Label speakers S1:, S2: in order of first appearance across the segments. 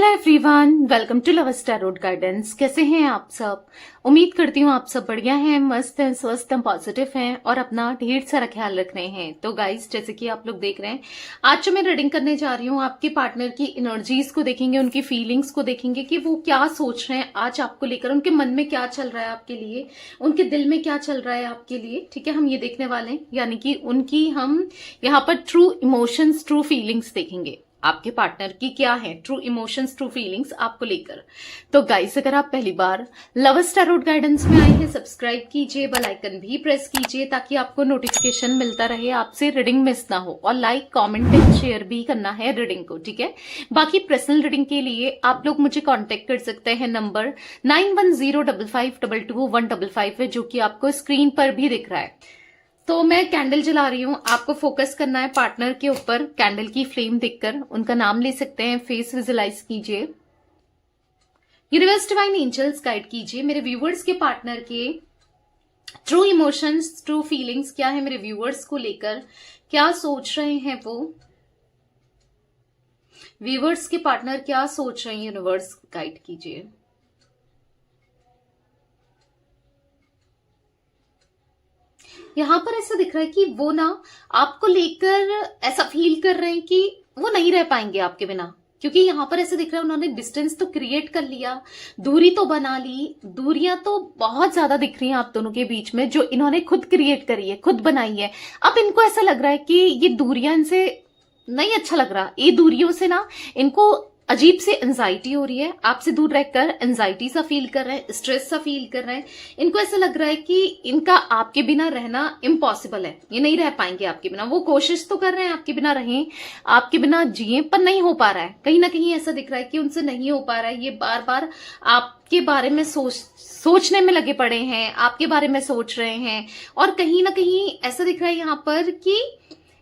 S1: Hello everyone, welcome to love tarot guidance. कैसे हैं आप सब? उम्मीद करती हूँ आप सब बढ़िया हैं, मस्त हैं, स्वस्थ हैं, पॉजिटिव हैं और अपना ढेर सारा ख्याल रख रहे हैं। तो गाइस, जैसे कि आप लोग देख रहे हैं, आज जो मैं रीडिंग करने जा रही हूँ, आपके पार्टनर की एनर्जीज को देखेंगे, उनकी फीलिंग्स को देखेंगे कि वो क्या सोच रहे हैं आज आपको लेकर, उनके मन में क्या चल रहा है आपके लिए, उनके दिल में क्या चल रहा है आपके लिए। ठीक है, हम ये देखने वाले हैं, यानी कि उनकी हम यहाँ पर ट्रू इमोशंस, ट्रू फीलिंग्स देखेंगे। आपके पार्टनर की क्या है ट्रू इमोशंस, ट्रू फीलिंग्स आपको लेकर। तो गाइस, अगर आप पहली बार लव टैरोट गाइडेंस में आए हैं, सब्सक्राइब कीजिए, बेल आइकन भी प्रेस कीजिए ताकि आपको नोटिफिकेशन मिलता रहे, आपसे रीडिंग मिस ना हो। और लाइक, कमेंट एंड शेयर भी करना है रीडिंग को। ठीक है, बाकी पर्सनल रीडिंग के लिए आप लोग मुझे कॉन्टेक्ट कर सकते हैं, नंबर 9105522155 है, जो कि आपको स्क्रीन पर भी दिख रहा है। तो मैं कैंडल जला रही हूँ, आपको फोकस करना है पार्टनर के ऊपर। कैंडल की फ्लेम देखकर उनका नाम ले सकते हैं, फेस विजुलाइज कीजिए। यूनिवर्स डिवाइन एंजल्स गाइड कीजिए मेरे व्यूवर्स के पार्टनर के ट्रू इमोशंस, ट्रू फीलिंग्स क्या है मेरे व्यूवर्स को लेकर, क्या सोच रहे हैं वो। व्यूवर्स के पार्टनर क्या सोच रहे हैं, यूनिवर्स गाइड कीजिए। यहां पर ऐसा दिख रहा है कि वो ना आपको लेकर ऐसा फील कर रहे हैं कि वो नहीं रह पाएंगे आपके बिना, क्योंकि यहां पर ऐसा दिख रहा है उन्होंने डिस्टेंस तो क्रिएट कर लिया, दूरी तो बना ली, दूरियां तो बहुत ज्यादा दिख रही हैं आप दोनों के बीच में, जो इन्होंने खुद क्रिएट करी है, खुद बनाई है। अब इनको ऐसा लग रहा है कि ये दूरियां इनसे नहीं अच्छा लग रहा, ये दूरियों से ना इनको अजीब सी एंजाइटी हो रही है, आपसे दूर रहकर एंजाइटी सा फील कर रहे हैं, स्ट्रेस सा फील कर रहे हैं। इनको ऐसा लग रहा है कि इनका आपके बिना रहना इम्पॉसिबल है, ये नहीं रह पाएंगे आपके बिना। वो कोशिश तो कर रहे हैं आपके बिना रहें, आपके बिना जिए, पर नहीं हो पा रहा है। कहीं ना कहीं ऐसा दिख रहा है कि उनसे नहीं हो पा रहा है। ये बार बार आपके बारे में सोचने में लगे पड़े हैं, आपके बारे में सोच रहे हैं। और कहीं ना कहीं ऐसा दिख रहा है यहाँ पर कि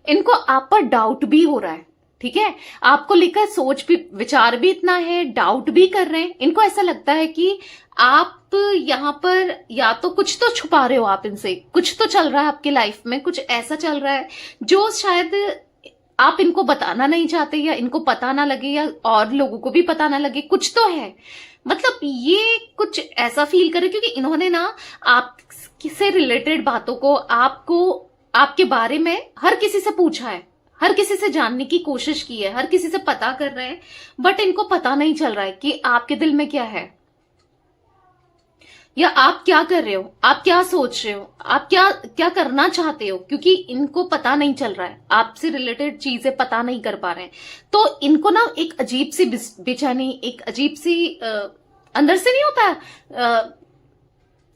S1: इनको आप पर डाउट भी हो रहा है। ठीक है, आपको लेकर सोच भी, विचार भी इतना है, डाउट भी कर रहे हैं। इनको ऐसा लगता है कि आप यहाँ पर या तो कुछ तो छुपा रहे हो, आप इनसे कुछ तो चल रहा है आपकी लाइफ में, कुछ ऐसा चल रहा है जो शायद आप इनको बताना नहीं चाहते, या इनको पता ना लगे, या और लोगों को भी पता ना लगे। कुछ तो है, मतलब ये कुछ ऐसा फील करे, क्योंकि इन्होंने ना आपसे रिलेटेड बातों को, आपको, आपके बारे में हर किसी से पूछा है, हर किसी से जानने की कोशिश की है, हर किसी से पता कर रहे हैं, बट इनको पता नहीं चल रहा है कि आपके दिल में क्या है, या आप क्या कर रहे हो, आप क्या सोच रहे हो, आप क्या क्या करना चाहते हो, क्योंकि इनको पता नहीं चल रहा है, आपसे रिलेटेड चीजें पता नहीं कर पा रहे हैं। तो इनको ना एक अजीब सी बेचैनी, एक अजीब सी अंदर से नहीं होता,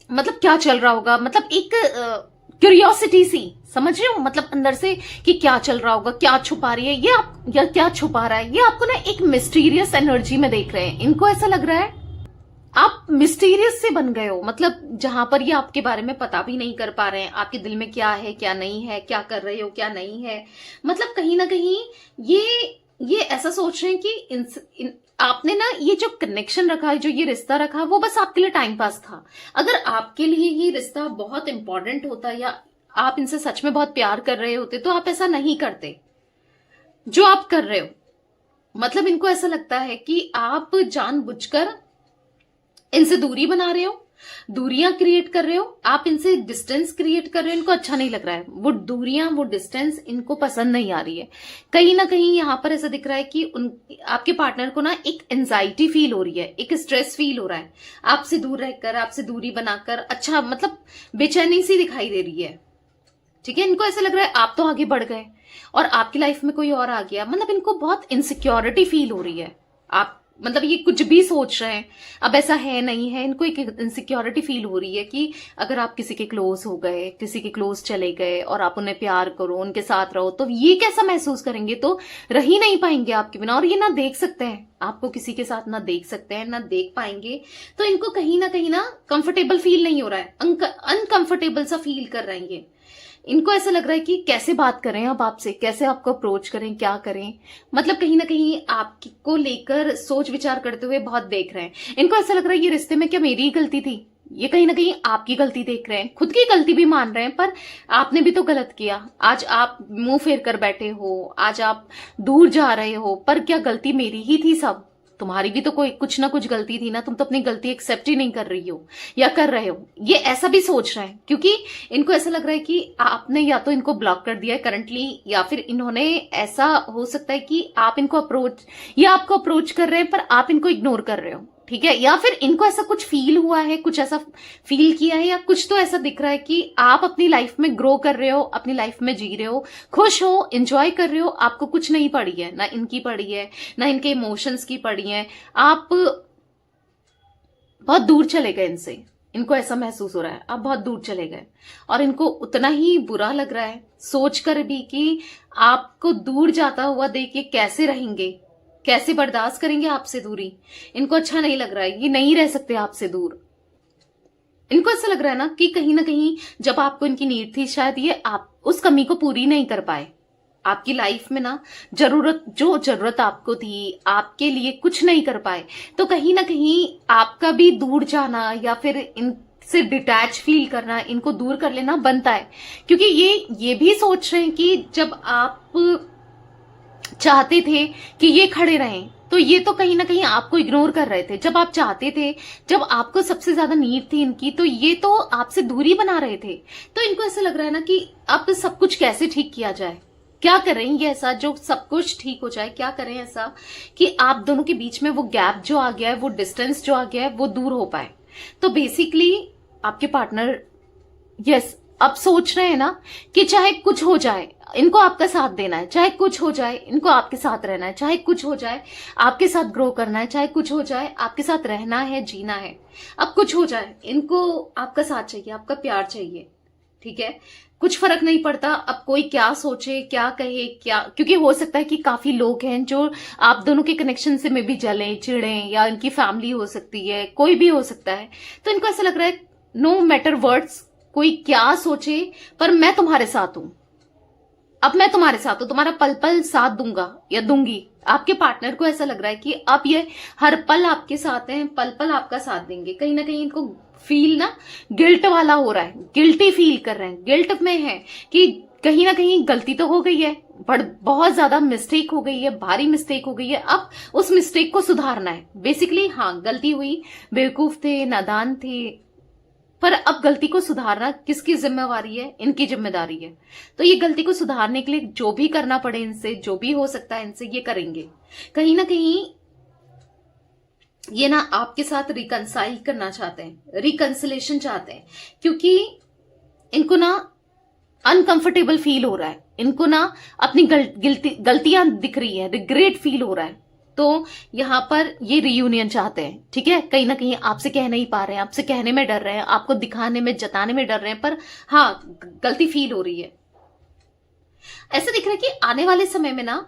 S1: मतलब क्या चल रहा होगा, मतलब एक क्यूरियोसिटी सी, समझ रहे हो, मतलब अंदर से कि क्या चल रहा होगा, क्या छुपा रही है ये आप, या क्या छुपा रहा है ये, आपको ना एक मिस्टीरियस एनर्जी में देख रहे हैं। इनको ऐसा लग रहा है आप मिस्टीरियस से बन गए हो, मतलब जहां पर ये आपके बारे में पता भी नहीं कर पा रहे हैं, आपके दिल में क्या है, क्या नहीं है, क्या कर रहे हो, क्या नहीं है। मतलब कहीं ना कहीं ये ऐसा सोच रहे हैं कि आपने ना ये जो कनेक्शन रखा है, जो ये रिश्ता रखा है, वो बस आपके लिए टाइम पास था। अगर आपके लिए ये रिश्ता बहुत इंपॉर्टेंट होता, या आप इनसे सच में बहुत प्यार कर रहे होते, तो आप ऐसा नहीं करते जो आप कर रहे हो। मतलब इनको ऐसा लगता है कि आप जानबूझकर इनसे दूरी बना रहे हो, दूरियां क्रिएट कर रहे हो, आप इनसे डिस्टेंस क्रिएट कर रहे हो। इनको अच्छा नहीं लग रहा है, वो दूरियां, वो डिस्टेंस इनको पसंद नहीं आ रही है। कहीं ना कहीं यहां पर ऐसा दिख रहा है कि आपके पार्टनर को ना एक एंजाइटी फील हो रही है, एक स्ट्रेस फील हो रहा है, आपसे दूर रहकर, आपसे दूरी बनाकर। अच्छा, मतलब बेचैनी सी दिखाई दे रही है। ठीक है, इनको ऐसा लग रहा है आप तो आगे बढ़ गए और आपकी लाइफ में कोई और आ गया। मतलब इनको बहुत इनसिक्योरिटी फील हो रही है, आप, मतलब ये कुछ भी सोच रहे हैं, अब ऐसा है नहीं है, इनको एक इनसिक्योरिटी फील हो रही है कि अगर आप किसी के क्लोज हो गए, किसी के क्लोज चले गए और आप उन्हें प्यार करो, उनके साथ रहो, तो ये कैसा महसूस करेंगे, तो रह ही नहीं पाएंगे आपके बिना। और ये ना देख सकते हैं आपको, किसी के साथ ना देख सकते हैं, ना देख पाएंगे। तो इनको कहीं ना कंफर्टेबल फील नहीं हो रहा है, अनकंफर्टेबल सा फील कर रहे हैं ये। इनको ऐसा लग रहा है कि कैसे बात करें अब आपसे, कैसे आपको अप्रोच करें, क्या करें। मतलब कहीं ना कहीं आपको लेकर सोच विचार करते हुए बहुत देख रहे हैं। इनको ऐसा लग रहा है ये रिश्ते में क्या मेरी ही गलती थी, ये कहीं ना कहीं आपकी गलती देख रहे हैं, खुद की गलती भी मान रहे हैं, पर आपने भी तो गलत किया। आज आप मुंह फेर कर बैठे हो, आज आप दूर जा रहे हो, पर क्या गलती मेरी ही थी सब। तुम्हारी भी तो कोई कुछ ना कुछ गलती थी ना, तुम तो अपनी गलती एक्सेप्ट ही नहीं कर रही हो या कर रहे हो। ये ऐसा भी सोच रहे हैं क्योंकि इनको ऐसा लग रहा है कि आपने या तो इनको ब्लॉक कर दिया है करंटली, या फिर इन्होंने, ऐसा हो सकता है कि आप इनको अप्रोच या आपको अप्रोच कर रहे हैं पर आप इनको इग्नोर कर रहे हो, ठीक है। या फिर इनको ऐसा कुछ फील हुआ है, कुछ ऐसा फील किया है, या कुछ तो ऐसा दिख रहा है कि आप अपनी लाइफ में ग्रो कर रहे हो, अपनी लाइफ में जी रहे हो, खुश हो, एंजॉय कर रहे हो, आपको कुछ नहीं पड़ी है, ना इनकी पड़ी है, ना इनके इमोशंस की पड़ी है। आप बहुत दूर चले गए इनसे, इनको ऐसा महसूस हो रहा है आप बहुत दूर चले गए, और इनको उतना ही बुरा लग रहा है सोचकर भी कि आपको दूर जाता हुआ देख के कैसे रहेंगे, कैसे बर्दाश्त करेंगे आपसे दूरी। इनको अच्छा नहीं लग रहा है, ये नहीं रह सकते आपसे दूर। इनको ऐसा लग रहा है ना कहीं जब आपको इनकी नीड थी, शायद ये आप उस कमी को पूरी नहीं कर पाए। आपकी लाइफ में ना जो जरूरत आपको थी, आपके लिए कुछ नहीं कर पाए, तो कहीं ना कहीं आपका भी दूर जाना या फिर इनसे डिटैच फील करना, इनको दूर कर लेना बनता है। क्योंकि ये भी सोच रहे हैं कि जब आप चाहते थे कि ये खड़े रहें, तो ये तो कहीं ना कहीं आपको इग्नोर कर रहे थे। जब आप चाहते थे, जब आपको सबसे ज्यादा नीड थी इनकी, तो ये तो आपसे दूरी बना रहे थे। तो इनको ऐसा लग रहा है ना कि अब सब कुछ कैसे ठीक किया जाए, क्या करें ये ऐसा जो सब कुछ ठीक हो जाए, क्या करें ऐसा कि आप दोनों के बीच में वो गैप जो आ गया है, वो डिस्टेंस जो आ गया है, वो दूर हो पाए। तो बेसिकली आपके पार्टनर यस अब सोच रहे हैं ना कि चाहे कुछ हो जाए इनको आपका साथ देना है, चाहे कुछ हो जाए इनको आपके साथ रहना है, चाहे कुछ हो जाए आपके साथ ग्रो करना है, चाहे कुछ हो जाए आपके साथ रहना है, जीना है। अब कुछ हो जाए इनको आपका साथ चाहिए, आपका प्यार चाहिए, ठीक है। कुछ फर्क नहीं पड़ता अब कोई क्या सोचे, क्या कहे, क्या, क्योंकि हो सकता है कि काफी लोग हैं जो आप दोनों के कनेक्शन से में भी जलें, चिढ़ें, या इनकी फैमिली हो सकती है, कोई भी हो सकता है। तो इनको ऐसा लग रहा है नो मैटर वर्ड्स, कोई क्या सोचे पर मैं तुम्हारे साथ हूं, अब मैं तुम्हारे साथ हूं, तुम्हारा पल पल साथ दूंगा या दूंगी। आपके पार्टनर को ऐसा लग रहा है कि अब ये हर पल आपके साथ हैं, पल पल आपका साथ देंगे। कहीं ना कहीं इनको फील ना गिल्ट वाला हो रहा है, गिल्टी फील कर रहे हैं, गिल्ट में है कि कहीं ना कहीं गलती तो हो गई है, बहुत ज्यादा मिस्टेक हो गई है, भारी मिस्टेक हो गई है, अब उस मिस्टेक को सुधारना है। बेसिकली हाँ, गलती हुई, बेवकूफ थे, नादान थे, पर अब गलती को सुधारना किसकी जिम्मेवारी है, इनकी जिम्मेदारी है। तो ये गलती को सुधारने के लिए जो भी करना पड़े इनसे, जो भी हो सकता है इनसे, ये करेंगे। कहीं ना कहीं ये ना आपके साथ रिकंसाइल करना चाहते हैं, रिकंसिलेशन चाहते हैं, क्योंकि इनको ना अनकंफर्टेबल फील हो रहा है, इनको ना अपनी गलतियां दिख रही है, रिग्रेट फील हो रहा है। तो यहां पर ये रियूनियन चाहते हैं, ठीक है। कहीं ना कहीं आपसे कह नहीं पा रहे हैं, आपसे कहने में डर रहे हैं, आपको दिखाने में, जताने में डर रहे हैं, पर हाँ गलती फील हो रही है। ऐसा दिख रहा है कि आने वाले समय में ना,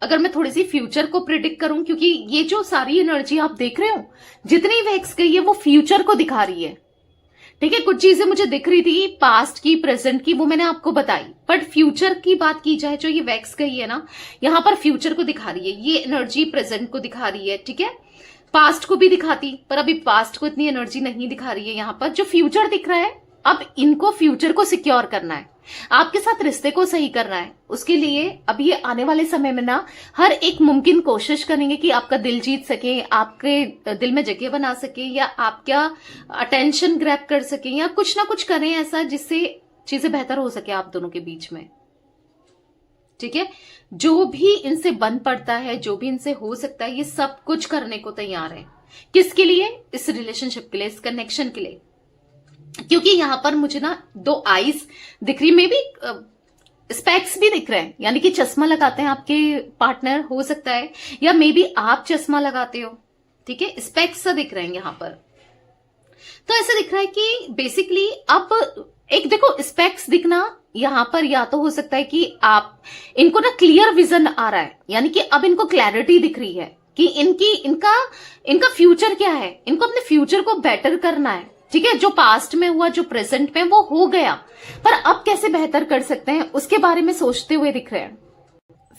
S1: अगर मैं थोड़ी सी फ्यूचर को प्रिडिक्ट करूं, क्योंकि ये जो सारी एनर्जी आप देख रहे हो, जितनी वैक्स गई है वो फ्यूचर को दिखा रही है, ठीक है। कुछ चीजें मुझे दिख रही थी पास्ट की, प्रेजेंट की, वो मैंने आपको बताई, बट फ्यूचर की बात की जाए, जो ये वैक्स गई है ना, यहां पर फ्यूचर को दिखा रही है, ये एनर्जी प्रेजेंट को दिखा रही है, ठीक है। पास्ट को भी दिखाती, पर अभी पास्ट को इतनी एनर्जी नहीं दिखा रही है। यहां पर जो फ्यूचर दिख रहा है, अब इनको फ्यूचर को सिक्योर करना है, आपके साथ रिश्ते को सही करना है। उसके लिए अब ये आने वाले समय में ना हर एक मुमकिन कोशिश करेंगे कि आपका दिल जीत सके, आपके दिल में जगह बना सके, या आपका अटेंशन ग्रैब कर सके, या कुछ ना कुछ करें ऐसा जिससे चीजें बेहतर हो सके आप दोनों के बीच में, ठीक है। जो भी इनसे बन पड़ता है, जो भी इनसे हो सकता है, ये सब कुछ करने को तैयार है। किसके लिए? इस रिलेशनशिप के लिए, इस कनेक्शन के लिए। क्योंकि यहां पर मुझे ना दो आईज दिख रही, मे बी स्पेक्स भी दिख रहे हैं, यानी कि चश्मा लगाते हैं आपके पार्टनर, हो सकता है, या मे बी आप चश्मा लगाते हो, ठीक है। स्पेक्स सा दिख रहे हैं यहां पर। तो ऐसा दिख रहा है कि बेसिकली अब एक देखो, स्पेक्स दिखना यहां पर या तो हो सकता है कि आप इनको ना क्लियर विजन आ रहा है, यानी कि अब इनको क्लैरिटी दिख रही है कि इनका फ्यूचर क्या है, इनको अपने फ्यूचर को बेटर करना है, ठीक है। जो पास्ट में हुआ, जो प्रेजेंट में, वो हो गया, पर अब कैसे बेहतर कर सकते हैं उसके बारे में सोचते हुए दिख रहे हैं।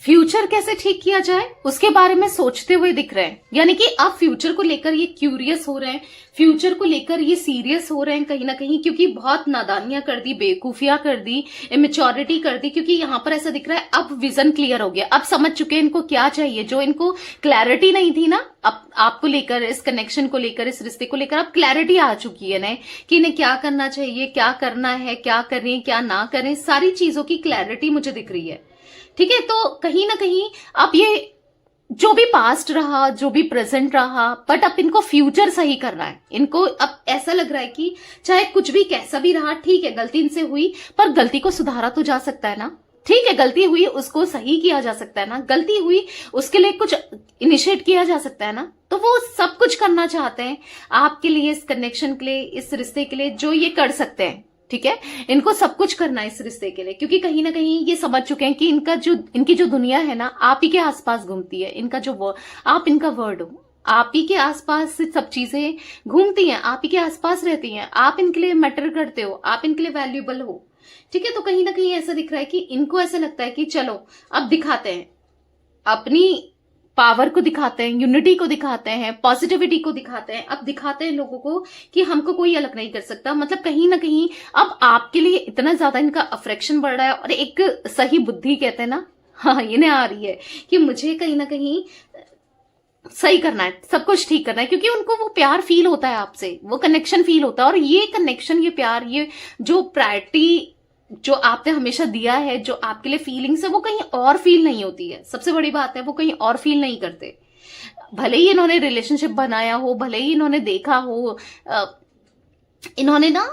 S1: फ्यूचर कैसे ठीक किया जाए उसके बारे में सोचते हुए दिख रहे हैं, यानी कि आप फ्यूचर को लेकर ये क्यूरियस हो रहे हैं, फ्यूचर को लेकर ये सीरियस हो रहे हैं कहीं ना कहीं, क्योंकि बहुत नादानियां कर दी, बेवकूफियां कर दी, इमेच्योरिटी कर दी, क्योंकि यहां पर ऐसा दिख रहा है अब विजन क्लियर हो गया, अब समझ चुके हैं इनको क्या चाहिए। जो इनको क्लैरिटी नहीं थी ना अब आपको लेकर, इस कनेक्शन को लेकर, इस रिश्ते को लेकर अब क्लैरिटी आ चुकी है ना कि इन्हें क्या करना चाहिए, क्या करना है, क्या करें क्या ना करें, सारी चीजों की क्लैरिटी मुझे दिख रही है। ठीक है, तो कहीं ना कहीं अब ये जो भी पास्ट रहा, जो भी प्रेजेंट रहा, बट अब इनको फ्यूचर सही करना है। इनको अब ऐसा लग रहा है कि चाहे कुछ भी कैसा भी रहा, ठीक है गलती इनसे हुई, पर गलती को सुधारा तो जा सकता है ना। ठीक है गलती हुई उसको सही किया जा सकता है ना, गलती हुई उसके लिए कुछ इनिशिएट किया जा सकता है ना। तो वो सब कुछ करना चाहते हैं आपके लिए, इस कनेक्शन के लिए, इस रिश्ते के लिए, जो ये कर सकते हैं। ठीक है, इनको सब कुछ करना है इस रिश्ते के लिए, क्योंकि कहीं ना कहीं ये समझ चुके हैं कि इनकी जो दुनिया है ना आप ही के आसपास घूमती है। इनका जो आप इनका वर्ड हो, आप ही के आसपास सब चीजें घूमती हैं, आप ही के आसपास रहती हैं, आप इनके लिए मैटर करते हो, आप इनके लिए वैल्यूएबल हो। ठीक है, तो कहीं ना कहीं ऐसा दिख रहा है कि इनको ऐसा लगता है कि चलो अब दिखाते हैं, अपनी पावर को दिखाते हैं, यूनिटी को दिखाते हैं, पॉजिटिविटी को दिखाते हैं, अब दिखाते हैं लोगों को कि हमको कोई अलग नहीं कर सकता। मतलब कहीं ना कहीं अब आपके लिए इतना ज्यादा इनका अफ्रेक्शन बढ़ रहा है, और एक सही बुद्धि कहते हैं ना, हाँ इन्हें आ रही है कि मुझे कहीं ना कहीं सही करना है, सब कुछ ठीक करना है, क्योंकि उनको वो प्यार फील होता है आपसे, वो कनेक्शन फील होता है। और ये कनेक्शन, ये प्यार, ये जो प्रायोरिटी जो आपने हमेशा दिया है, जो आपके लिए फीलिंग्स है, वो कहीं और फील नहीं होती है। सबसे बड़ी बात है वो कहीं और फील नहीं करते। भले ही इन्होंने रिलेशनशिप बनाया हो, भले ही इन्होंने देखा हो, इन्होंने ना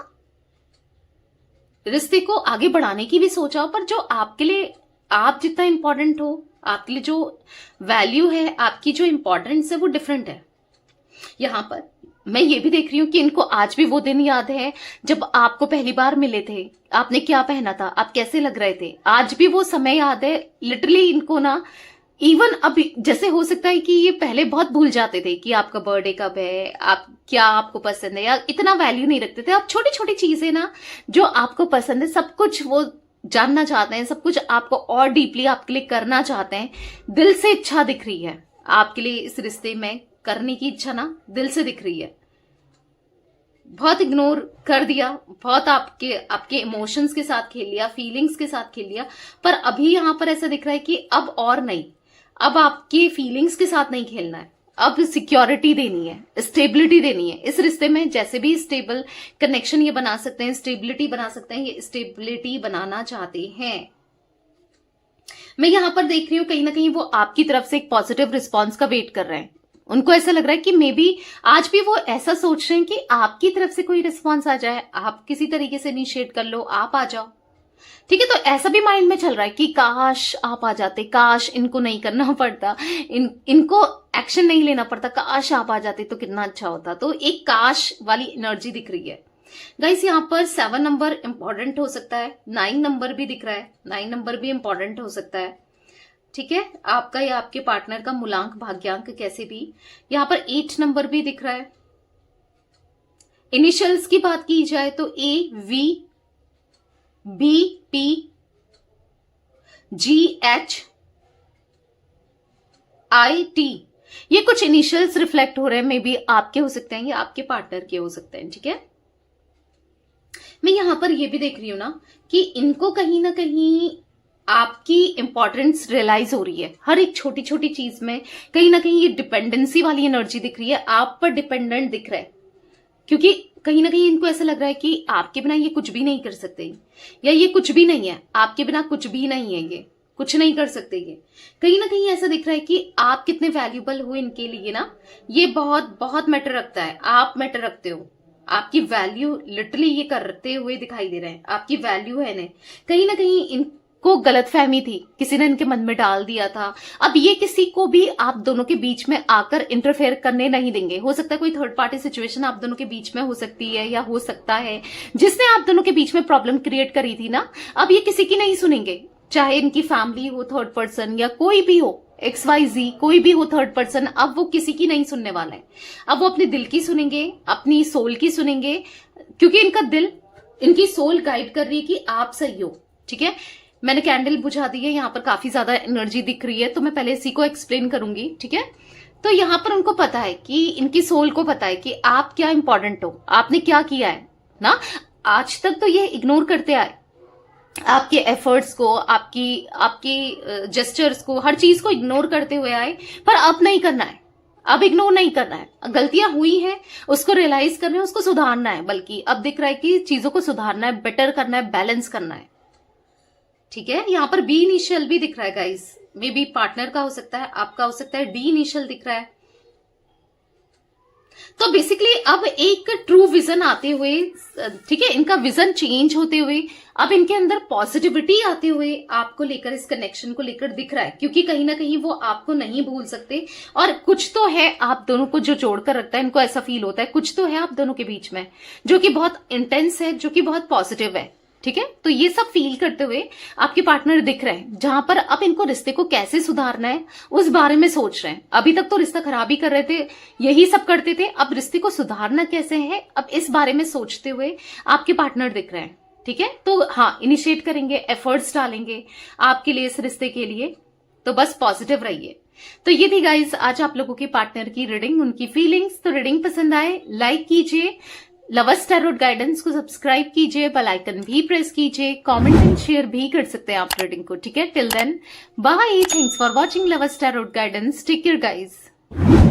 S1: रिश्ते को आगे बढ़ाने की भी सोचा हो, पर जो आपके लिए आप जितना इंपॉर्टेंट हो, आपके लिए जो वैल्यू है, आपकी जो इंपॉर्टेंस है, वो डिफरेंट है। यहां पर मैं ये भी देख रही हूं कि इनको आज भी वो दिन याद है जब आपको पहली बार मिले थे, आपने क्या पहना था, आप कैसे लग रहे थे, आज भी वो समय याद है। लिटरली इनको ना इवन अभी जैसे हो सकता है कि ये पहले बहुत भूल जाते थे कि आपका बर्थडे कब है, आप क्या आपको पसंद है, या इतना वैल्यू नहीं रखते थे। अब छोटी छोटी चीजें ना जो आपको पसंद है, सब कुछ वो जानना चाहते हैं, सब कुछ आपको और डीपली आपके लिए करना चाहते हैं। दिल से इच्छा दिख रही है आपके लिए, इस रिश्ते में करने की इच्छा ना दिल से दिख रही है। बहुत इग्नोर कर दिया, बहुत आपके इमोशंस के साथ खेल लिया, फीलिंग्स के साथ खेल लिया, पर अभी यहां पर ऐसा दिख रहा है कि अब और नहीं, अब आपके फीलिंग्स के साथ नहीं खेलना है, अब सिक्योरिटी देनी है, स्टेबिलिटी देनी है इस रिश्ते में। जैसे भी स्टेबल कनेक्शन ये बना सकते हैं, स्टेबिलिटी बना सकते हैं, ये स्टेबिलिटी बनाना चाहते हैं। मैं यहां पर देख रही हूं कहीं ना कहीं वो आपकी तरफ से एक पॉजिटिव रिस्पॉन्स का वेट कर रहे हैं। उनको ऐसा लग रहा है कि मे बी आज भी वो ऐसा सोच रहे हैं कि आपकी तरफ से कोई रिस्पॉन्स आ जाए, आप किसी तरीके से इनिशिएट कर लो, आप आ जाओ। ठीक है, तो ऐसा भी माइंड में चल रहा है कि काश आप आ जाते, काश इनको नहीं करना पड़ता, इनको एक्शन नहीं लेना पड़ता, काश आप आ जाते तो कितना अच्छा होता। तो एक काश वाली एनर्जी दिख रही है गाइस। यहाँ पर 7 नंबर इंपॉर्टेंट हो सकता है, 9 नंबर भी दिख रहा है, 9 नंबर भी इंपॉर्टेंट हो सकता है। ठीक है, आपका या आपके पार्टनर का मूलांक, भाग्यांक कैसे भी। यहां पर 8 नंबर भी दिख रहा है। इनिशियल्स की बात की जाए तो AV BP GH IT, ये कुछ इनिशियल्स रिफ्लेक्ट हो रहे हैं, मे बी आपके हो सकते हैं या आपके पार्टनर के हो सकते हैं। ठीक है, मैं यहां पर ये भी देख रही हूं ना कि इनको कहीं ना कहीं आपकी इंपॉर्टेंस रियलाइज हो रही है हर एक छोटी छोटी चीज में। कहीं ना कहीं ये डिपेंडेंसी वाली एनर्जी दिख रही है, आप पर डिपेंडेंट दिख रहा है, क्योंकि कहीं ना कहीं इनको ऐसा लग रहा है कि आपके बिना ये कुछ भी नहीं कर सकते, या ये कुछ भी नहीं है, आपके बिना कुछ भी नहीं है, ये कुछ नहीं कर सकते। ये कहीं ना कहीं ऐसा दिख रहा है कि आप कितने वैल्यूबल हो इनके लिए ना, ये बहुत बहुत मैटर रखता है। आप मैटर रखते हो, आपकी वैल्यू लिटरली ये करते हुए दिखाई दे रहे हैं, आपकी वैल्यू है ना। कहीं ना कहीं इनको गलतफहमी थी, किसी ने इनके मन में डाल दिया था। अब ये किसी को भी आप दोनों के बीच में आकर इंटरफेयर करने नहीं देंगे। हो सकता है कोई थर्ड पार्टी सिचुएशन आप दोनों के बीच में हो सकती है, या हो सकता है जिसने आप दोनों के बीच में प्रॉब्लम क्रिएट करी थी ना, अब ये किसी की नहीं सुनेंगे। चाहे इनकी फैमिली हो, थर्ड पर्सन, या कोई भी हो, XYZ कोई भी हो थर्ड पर्सन, अब वो किसी की नहीं सुनने वाला है। अब वो अपने दिल की सुनेंगे, अपनी सोल की सुनेंगे, क्योंकि इनका दिल, इनकी सोल गाइड कर रही है कि आप सही हो। ठीक है, मैंने कैंडल बुझा दी है, यहाँ पर काफी ज्यादा एनर्जी दिख रही है, तो मैं पहले इसी को एक्सप्लेन करूंगी, ठीक है। तो यहाँ पर उनको पता है कि इनकी सोल को पता है कि आप क्या इंपॉर्टेंट हो, आपने क्या किया है ना। आज तक तो ये इग्नोर करते आए आपके एफर्ट्स को, आपकी जेस्चर्स को, हर चीज को इग्नोर करते हुए आए, पर अब नहीं करना है, अब इग्नोर नहीं करना है। गलतियां हुई हैं उसको रियलाइज करना है, उसको सुधारना है, बल्कि अब दिख रहा है कि चीजों को सुधारना है, बेटर करना है, बैलेंस करना है, ठीक है। यहाँ पर बी इनिशियल भी दिख रहा है गाइस, मे बी पार्टनर का हो सकता है, आपका हो सकता है, डी इनिशियल दिख रहा है। तो बेसिकली अब एक ट्रू विजन आते हुए, ठीक है, इनका विजन चेंज होते हुए, अब इनके अंदर पॉजिटिविटी आते हुए आपको लेकर, इस कनेक्शन को लेकर दिख रहा है, क्योंकि कहीं ना कहीं वो आपको नहीं भूल सकते, और कुछ तो है आप दोनों को जो जोड़कर रखता है, इनको ऐसा फील होता है कुछ तो है आप दोनों के बीच में जो कि बहुत इंटेंस है, जो कि बहुत पॉजिटिव है, ठीक है। तो ये सब फील करते हुए आपके पार्टनर दिख रहे हैं, जहां पर अब इनको रिश्ते को कैसे सुधारना है उस बारे में सोच रहे हैं। अभी तक तो रिश्ता खराब ही कर रहे थे, यही सब करते थे, अब रिश्ते को सुधारना कैसे है, अब इस बारे में सोचते हुए आपके पार्टनर दिख रहे हैं, ठीक है। तो हाँ, इनिशिएट करेंगे, एफर्ट्स डालेंगे आपके लिए, इस रिश्ते के लिए, तो बस पॉजिटिव रहिए। तो ये थी गाइज आज आप लोगों के पार्टनर की रीडिंग, उनकी फीलिंग्स। तो रीडिंग पसंद आए लाइक कीजिए, लवर्स टैरोट गाइडेंस को सब्सक्राइब कीजिए, बेल आइकन भी प्रेस कीजिए, कमेंट एंड शेयर भी कर सकते हैं आप रीडिंग को, ठीक है। Till then bye, thanks for watching lovers tarot guidance, take care guys.